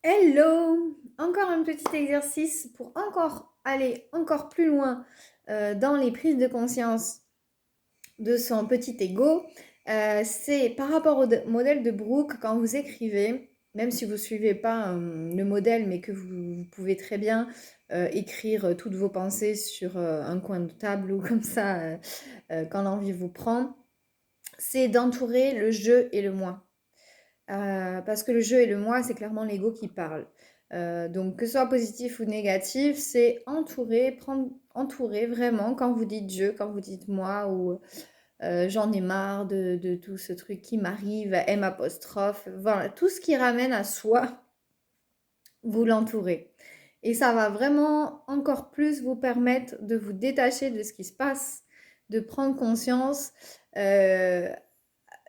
Hello! Encore un petit exercice pour encore aller encore plus loin dans les prises de conscience de son petit ego. C'est par rapport au modèle de Brooke, quand vous écrivez, même si vous ne suivez pas le modèle, mais que vous pouvez très bien écrire toutes vos pensées sur un coin de table ou comme ça, quand l'envie vous prend, c'est d'entourer le je et le moi. Parce que le je et le moi, c'est clairement l'ego qui parle. Donc que ce soit positif ou négatif, c'est entourer, entourer vraiment quand vous dites je, quand vous dites moi ou j'en ai marre de tout ce truc qui m'arrive, M apostrophe, voilà, tout ce qui ramène à soi, vous l'entourez. Et ça va vraiment encore plus vous permettre de vous détacher de ce qui se passe, de prendre conscience euh,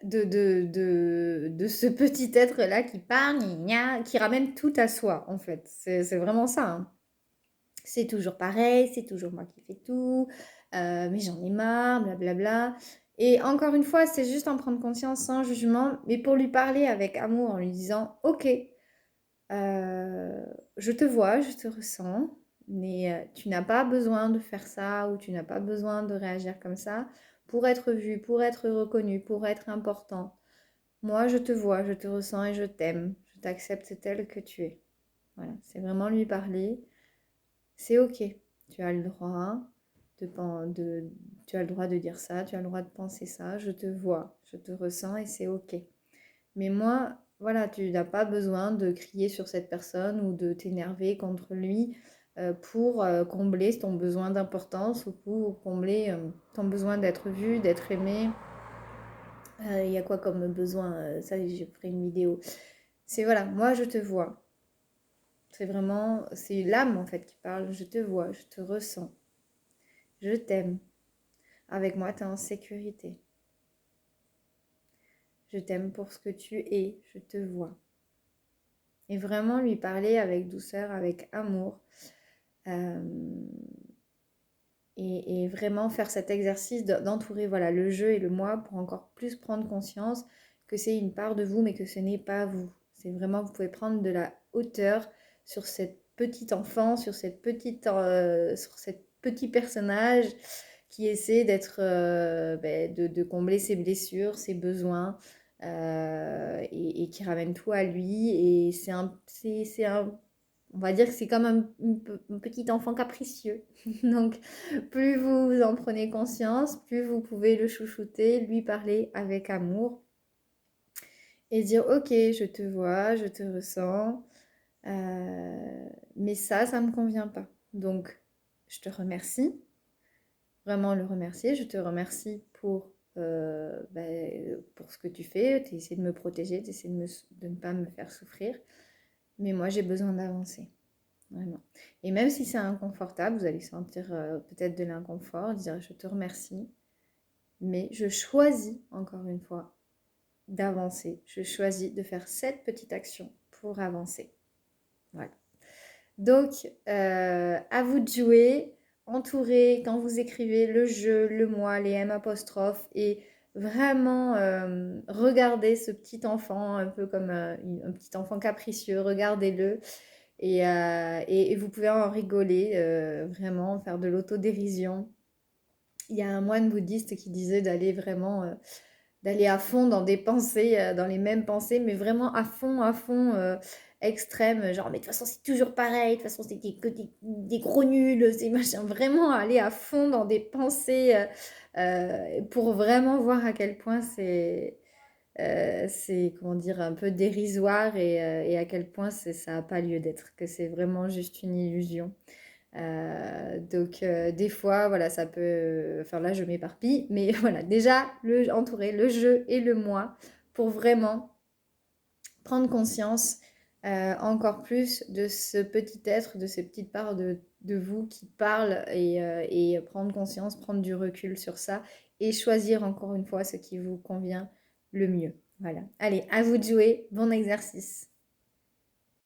de ce petit être-là qui parle, qui ramène tout à soi, en fait. C'est vraiment ça, hein. C'est toujours pareil, c'est toujours moi qui fais tout, mais j'en ai marre, blablabla. Et encore une fois, c'est juste en prendre conscience sans jugement, mais pour lui parler avec amour, en lui disant, ok, je te vois, je te ressens, mais tu n'as pas besoin de faire ça ou tu n'as pas besoin de réagir comme ça pour être vu, pour être reconnu, pour être important. Moi, je te vois, je te ressens et je t'aime. Je t'accepte tel que tu es. Voilà, c'est vraiment lui parler. C'est ok. Tu as le droit tu as le droit de dire ça, tu as le droit de penser ça. Je te vois, je te ressens et c'est ok. Mais moi, voilà, tu n'as pas besoin de crier sur cette personne ou de t'énerver contre lui pour combler ton besoin d'importance ou pour combler ton besoin d'être vu, d'être aimé. Il y a quoi comme besoin ça, je ferai une vidéo. C'est voilà, moi je te vois. C'est vraiment, c'est l'âme en fait qui parle. Je te vois, je te ressens. Je t'aime. Avec moi, tu es en sécurité. Je t'aime pour ce que tu es. Je te vois. Et vraiment lui parler avec douceur, avec amour. Euh, et vraiment faire cet exercice d'entourer voilà, le je et le moi pour encore plus prendre conscience que c'est une part de vous, mais que ce n'est pas vous. C'est vraiment, vous pouvez prendre de la hauteur sur cette petite enfant, sur cette petit personnage qui essaie d'être, de combler ses blessures, ses besoins, et qui ramène tout à lui. Et c'est un on va dire que c'est comme un petit enfant capricieux. Donc, plus vous en prenez conscience, plus vous pouvez le chouchouter, lui parler avec amour et dire, ok, je te vois, je te ressens, mais ça ne me convient pas. Donc, je te remercie, vraiment le remercier. Je te remercie pour ce que tu fais. Tu essaies de me protéger, tu essaies de ne pas me faire souffrir. Mais moi, j'ai besoin d'avancer. Vraiment. Et même si c'est inconfortable, vous allez sentir peut-être de l'inconfort, dire je te remercie, mais je choisis, encore une fois, d'avancer. Je choisis de faire cette petite action pour avancer. Voilà. Donc, à vous de jouer, entourez quand vous écrivez le je, le moi, les M apostrophes et vraiment regardez ce petit enfant, un peu comme un petit enfant capricieux, regardez-le et vous pouvez en rigoler, vraiment, faire de l'autodérision. Il y a un moine bouddhiste qui disait d'aller vraiment, d'aller à fond dans des pensées, dans les mêmes pensées, mais vraiment à fond, extrême, genre, mais de toute façon, c'est toujours pareil, de toute façon, c'est que des gros nuls, c'est machin, vraiment aller à fond dans des pensées pour vraiment voir à quel point c'est, comment dire, un peu dérisoire et à quel point ça n'a pas lieu d'être, que c'est vraiment juste une illusion. Donc des fois, voilà, ça peut... Enfin là, je m'éparpille, mais voilà, déjà, entourer le je et le moi pour vraiment prendre conscience encore plus de ce petit être, de ces petites parts de vous qui parlent et prendre conscience, prendre du recul sur ça et choisir encore une fois ce qui vous convient le mieux. Voilà. Allez, à vous de jouer. Bon exercice.